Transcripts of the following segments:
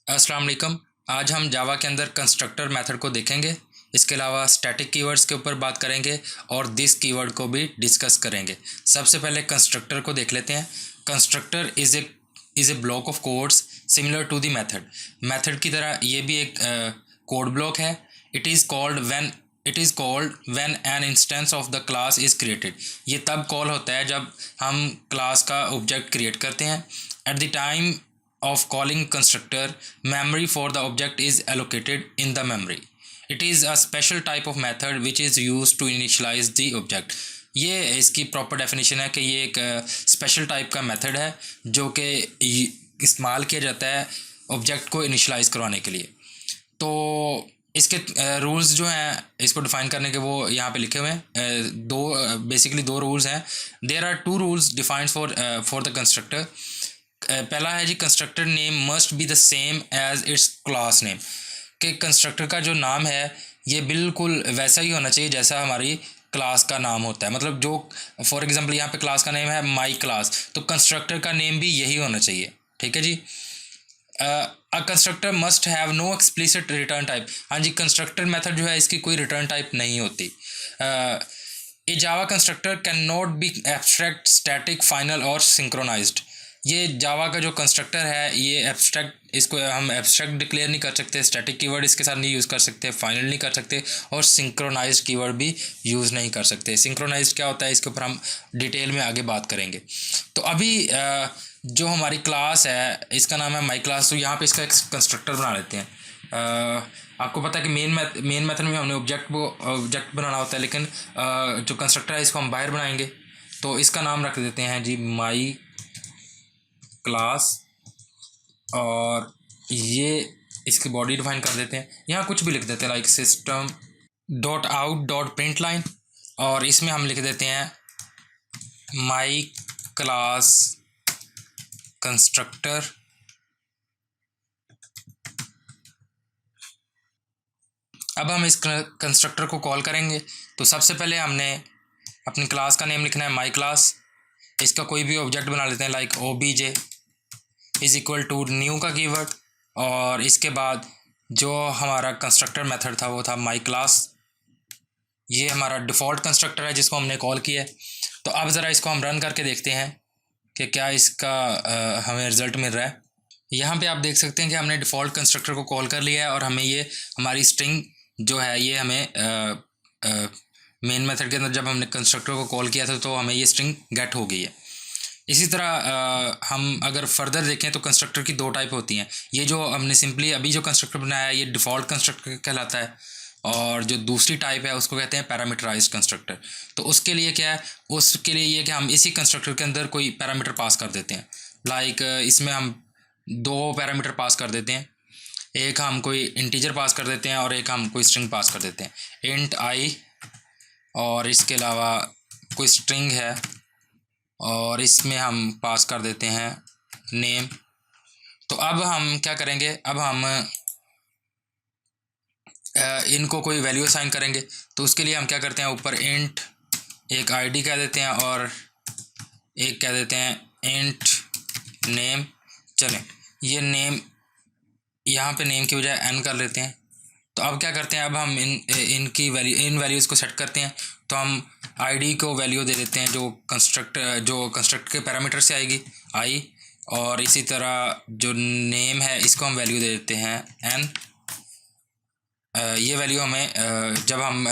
अस्सलाम वालेकुम। आज हम जावा के अंदर कंस्ट्रक्टर मेथड को देखेंगे। इसके अलावा स्टैटिक कीवर्ड्स के ऊपर बात करेंगे और दिस कीवर्ड को भी डिस्कस करेंगे। सबसे पहले कंस्ट्रक्टर को देख लेते हैं। Constructor is a block of codes similar to the method. Method की तरह ये भी एक कोड ब्लॉक है। It is called when an instance of the class is created. ये तब कॉल होता है जब हम क्लास का ऑब्जेक्ट क्रिएट करते हैं। At the time of calling constructor, memory for the object is allocated in the memory. It is a special type of method which is used to initialize the object. ये इसकी proper definition है कि ये एक special type का method है जो कि इस्तेमाल किया जाता है ऑब्जेक्ट को इनिशलाइज करवाने के लिए। तो इसके रूल्स जो हैं इसको डिफाइन करने के वो यहाँ पे लिखे हुए हैं। बेसिकली दो रूल्स हैं। There are two rules defined for the constructor. पहला है जी, constructor name must be the same as its class name. कि कंस्ट्रक्टर का जो नाम है ये बिल्कुल वैसा ही होना चाहिए जैसा हमारी क्लास का नाम होता है। मतलब जो फॉर एग्जांपल यहाँ पे क्लास का नेम है माई क्लास, तो कंस्ट्रक्टर का नेम भी यही होना चाहिए। ठीक है जी। A constructor must have no explicit return type. हाँ जी, कंस्ट्रक्टर मेथड जो है इसकी कोई रिटर्न टाइप नहीं होती। A Java constructor can not be abstract, static, final और सिंक्रोनाइज्ड। ये जावा का जो कंस्ट्रक्टर है ये एब्स्ट्रैक्ट, इसको हम एब्स्ट्रैक्ट डिक्लेयर नहीं कर सकते, स्टैटिक कीवर्ड इसके साथ नहीं यूज़ कर सकते, फाइनल नहीं कर सकते और सिंक्रोनाइज्ड कीवर्ड भी यूज़ नहीं कर सकते। सिंक्रोनाइज्ड क्या होता है इसके ऊपर हम डिटेल में आगे बात करेंगे। तो अभी जो हमारी क्लास है इसका नाम है माई क्लास। तो यहाँ पे इसका एक कंस्ट्रक्टर बना लेते हैं। आपको पता है कि मेन मेथड में हमने ऑब्जेक्ट बनाना होता है, लेकिन जो कंस्ट्रक्टर है इसको हम बाहर बनाएंगे। तो इसका नाम रख देते हैं जी माई क्लास, और ये इसकी बॉडी डिफाइन कर देते हैं। यहाँ कुछ भी लिख देते हैं like system dot out dot print line, और इसमें हम लिख देते हैं माई क्लास कंस्ट्रक्टर। अब हम इस कंस्ट्रक्टर को कॉल करेंगे तो सबसे पहले हमने अपनी क्लास का नेम लिखना है माई क्लास। इसका कोई भी ऑब्जेक्ट बना लेते हैं like OBJ is equal to new का कीवर्ड, और इसके बाद जो हमारा कंस्ट्रक्टर मेथड था वो था माई क्लास। ये हमारा डिफ़ॉल्ट कंस्ट्रक्टर है जिसको हमने कॉल किया है। तो अब ज़रा इसको हम रन करके देखते हैं कि क्या इसका हमें रिज़ल्ट मिल रहा है। यहाँ पे आप देख सकते हैं कि हमने डिफ़ॉल्ट कंस्ट्रक्टर को कॉल कर लिया है और हमें ये हमारी स्ट्रिंग जो है ये हमें मेन मेथड के अंदर जब हमने कंस्ट्रक्टर को कॉल किया था तो हमें ये स्ट्रिंग गेट हो गई है। इसी तरह हम अगर फर्दर देखें तो कंस्ट्रक्टर की दो टाइप होती हैं। ये जो हमने सिंपली अभी जो कंस्ट्रक्टर बनाया है ये डिफ़ॉल्ट कंस्ट्रक्टर कहलाता है, और जो दूसरी टाइप है उसको कहते हैं पैरामीटराइज्ड कंस्ट्रक्टर। तो उसके लिए क्या है, उसके लिए ये कि हम इसी कंस्ट्रक्टर के अंदर कोई पैरामीटर पास कर देते हैं। लाइक इसमें हम दो पैरामीटर पास कर देते हैं। एक हम कोई इंटीजर पास कर देते हैं और एक हम कोई स्ट्रिंग पास कर देते हैं, इंट आई, और इसके अलावा कोई स्ट्रिंग है और इसमें हम पास कर देते हैं नेम। तो अब हम क्या करेंगे, अब हम इनको कोई वैल्यू असाइन करेंगे। तो उसके लिए हम क्या करते हैं, ऊपर इंट एक आईडी कह देते हैं और एक कह देते हैं इंट नेम। चलें, ये नेम यहाँ पे नेम की बजाय n कर लेते हैं। तो अब क्या करते हैं, अब हम इन वैल्यूज़ को सेट करते हैं। तो हम आईडी को वैल्यू दे देते हैं जो कंस्ट्रक्ट के पैरामीटर से आएगी आई, और इसी तरह जो नेम है इसको हम वैल्यू दे देते हैं n। ये वैल्यू हमें जब हम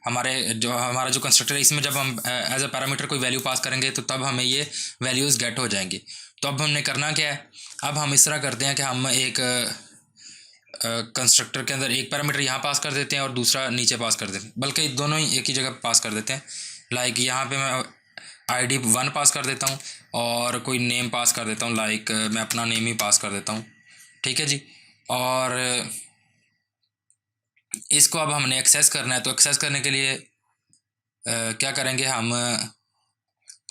हमारा जो कंस्ट्रक्टर है इसमें जब हम एज अ पैरामीटर कोई वैल्यू पास करेंगे तो तब हमें ये वैल्यूज़ गेट हो जाएंगी। तो अब हमने करना क्या है, अब हम इस तरह करते हैं कि हम एक कंस्ट्रक्टर के अंदर एक पैरामीटर यहाँ पास कर देते हैं और दूसरा नीचे पास कर देते हैं, बल्कि दोनों ही एक ही जगह पास कर देते हैं। लाइक यहाँ पे मैं ID 1 पास कर देता हूँ और कोई नेम पास कर देता हूँ, लाइक मैं अपना नेम ही पास कर देता हूँ। ठीक है जी। और इसको अब हमने एक्सेस करना है। तो एक्सेस करने के लिए क्या करेंगे, हम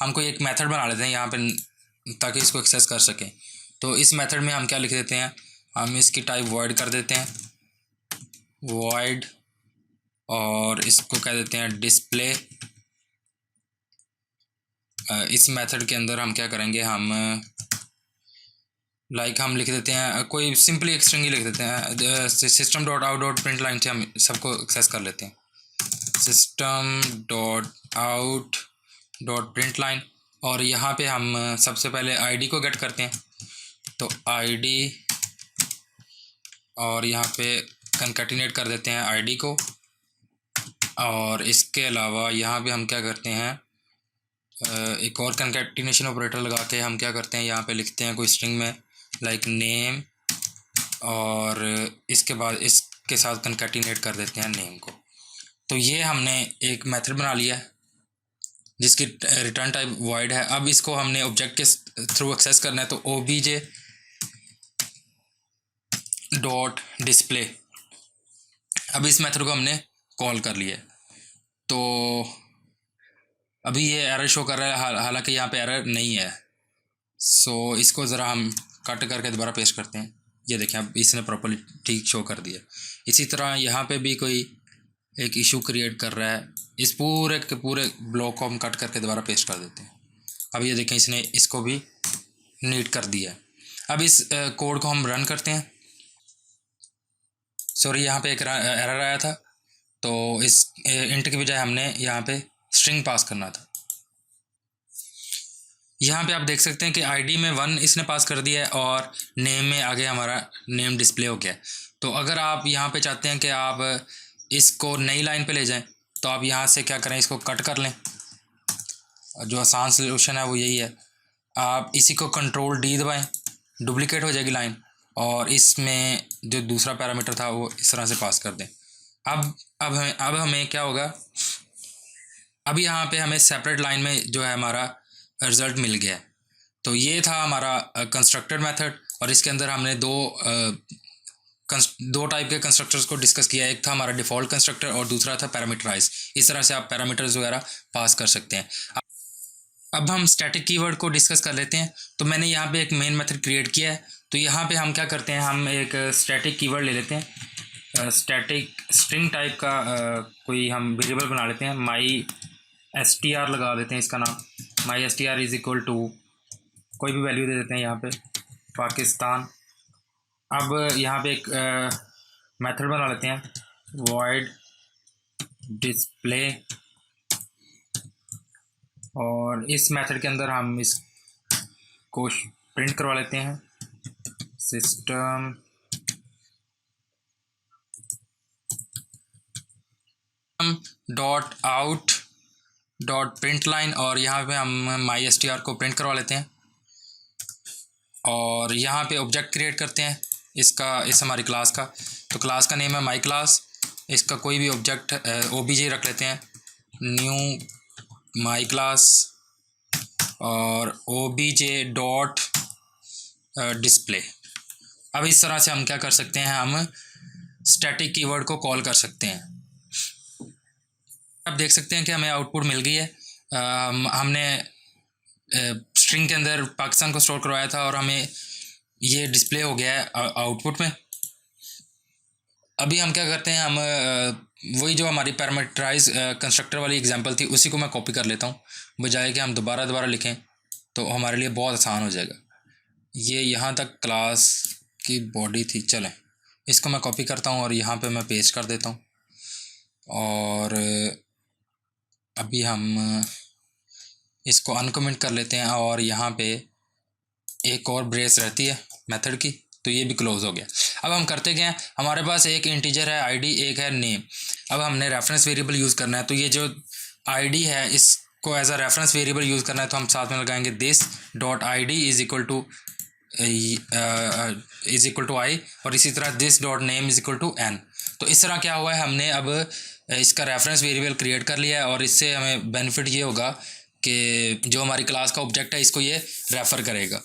कोई एक मेथड बना लेते हैं यहाँ पे ताकि इसको एक्सेस कर सकें। तो इस मेथड में हम क्या लिख देते हैं, हम इसकी टाइप वॉइड कर देते हैं, वॉइड, और इसको कह देते हैं डिस्प्ले। इस मेथड के अंदर हम क्या करेंगे, हम लाइक हम लिख देते हैं कोई सिंपली एक स्ट्रिंग ही लिख देते हैं, system dot out dot print line से हम सबको एक्सेस कर लेते हैं, system dot out dot print line. और यहाँ पे हम सबसे पहले आईडी को गेट करते हैं, तो आईडी और यहाँ पे कंकैटिनेट कर देते हैं आईडी को। और इसके अलावा यहाँ पे हम क्या करते हैं, एक और कंकैटिनेशन ऑपरेटर लगा के हम क्या करते हैं, यहाँ पे लिखते हैं कोई स्ट्रिंग में लाइक नेम, और इसके बाद इसके साथ कंकैटिनेट कर देते हैं नेम को। तो ये हमने एक मेथड बना लिया है जिसकी रिटर्न टाइप वॉइड है। अब इसको हमने ऑब्जेक्ट के थ्रू एक्सेस करना है, तो obj डॉट डिस्प्ले, अब इस मेथड को हमने कॉल कर लिया। तो अभी ये एरर शो कर रहा है, हालांकि यहाँ पे एरर नहीं है। सो इसको ज़रा हम कट करके दोबारा पेस्ट करते हैं, ये देखें अब इसने प्रॉपर्ली ठीक शो कर दिया। इसी तरह यहाँ पे भी कोई एक इशू क्रिएट कर रहा है, इस पूरे के पूरे ब्लॉक को हम कट करके दोबारा पेस्ट कर देते हैं। अब ये देखें इसने इसको भी नीट कर दिया है। अब इस कोड को हम रन करते हैं। सॉरी, यहाँ पे एक एरर आया था, तो इस इंट की बजाय हमने यहाँ पे स्ट्रिंग पास करना था। यहाँ पे आप देख सकते हैं कि आईडी में 1 इसने पास कर दिया है और नेम में आगे हमारा नेम डिस्प्ले हो गया है। तो अगर आप यहाँ पे चाहते हैं कि आप इसको नई लाइन पे ले जाएं, तो आप यहाँ से क्या करें, इसको कट कर लें। जो आसान सोल्यूशन है वो यही है, आप इसी को कंट्रोल डी दबाएं, डुप्लीकेट हो जाएगी लाइन, और इसमें जो दूसरा पैरामीटर था वो इस तरह से पास कर दें। अब हमें क्या होगा, अब यहाँ पे हमें सेपरेट लाइन में जो है हमारा रिज़ल्ट मिल गया है। तो ये था हमारा कंस्ट्रक्टर मेथड, और इसके अंदर हमने दो टाइप के कंस्ट्रक्टर्स को डिस्कस किया। एक था हमारा डिफ़ॉल्ट कंस्ट्रक्टर और दूसरा था पैरामीटराइज। इस तरह से आप पैरामीटर्स वगैरह पास कर सकते हैं। अब हम स्टैटिक कीवर्ड को डिस्कस कर लेते हैं। तो मैंने यहाँ पे एक मेन मेथड क्रिएट किया है। तो यहाँ पे हम क्या करते हैं, हम एक स्टैटिक कीवर्ड ले लेते हैं, स्टैटिक स्ट्रिंग टाइप का कोई हम वेरिएबल बना लेते हैं, माई str लगा देते हैं इसका नाम, माई str इज़ इक्वल टू कोई भी वैल्यू दे देते हैं यहाँ पे पाकिस्तान। अब यहाँ पे एक मेथड बना लेते हैं, void डिस्प्ले, और इस मेथड के अंदर हम इसको प्रिंट करवा लेते हैं, system dot out dot print line, और यहाँ पे हम माई str को प्रिंट करवा लेते हैं। और यहाँ पे ऑब्जेक्ट क्रिएट करते हैं इस हमारी क्लास का। तो क्लास का नेम है माई क्लास, इसका कोई भी ऑब्जेक्ट obj रख लेते हैं, न्यू माई क्लास, और obj डॉट डिस्प्ले। अब इस तरह से हम क्या कर सकते हैं, हम स्टैटिक कीवर्ड को कॉल कर सकते हैं। आप देख सकते हैं कि हमें आउटपुट मिल गई है। हमने स्ट्रिंग के अंदर पाकिस्तान को स्टोर करवाया था और हमें ये डिस्प्ले हो गया है आउटपुट में। अभी हम क्या करते हैं, हम वही जो हमारी पैरामीटराइज कंस्ट्रक्टर वाली एग्जांपल थी उसी को मैं कॉपी कर लेता हूँ, बजाय कि हम दोबारा लिखें, तो हमारे लिए बहुत आसान हो जाएगा। ये यहाँ तक क्लास की बॉडी थी, चलें इसको मैं कॉपी करता हूँ और यहाँ पे मैं पेस्ट कर देता हूँ। और अभी हम इसको अनकमेंट कर लेते हैं, और यहाँ पे एक और ब्रेस रहती है मेथड की, तो ये भी क्लोज हो गया। अब हम करते क्या हैं, हमारे पास एक इंटीजर है आईडी, एक है नेम। अब हमने रेफरेंस वेरिएबल यूज़ करना है, तो ये जो आईडी है इसको as a reference variable use करना है, तो हम साथ में लगाएंगे this dot ID is equal to I, और इसी तरह this dot name is equal to N. तो इस तरह क्या हुआ है, हमने अब इसका रेफरेंस वेरिएबल क्रिएट कर लिया है, और इससे हमें बेनिफिट ये होगा कि जो हमारी क्लास का ऑब्जेक्ट है इसको ये रेफ़र करेगा।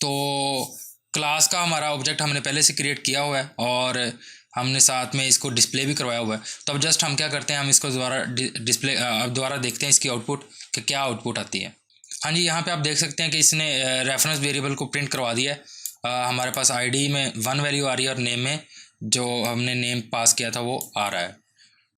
तो क्लास का हमारा ऑब्जेक्ट हमने पहले से क्रिएट किया हुआ है और हमने साथ में इसको डिस्प्ले भी करवाया हुआ है। तो अब जस्ट हम क्या करते हैं, हम इसको दोबारा डिस्प्ले अब दोबारा देखते हैं इसकी आउटपुट कि क्या आउटपुट आती है। हाँ जी, यहाँ पे आप देख सकते हैं कि इसने रेफरेंस वेरिएबल को प्रिंट करवा दिया है। हमारे पास आईडी में 1 वैल्यू आ रही है और नेम में जो हमने नेम पास किया था वो आ रहा है।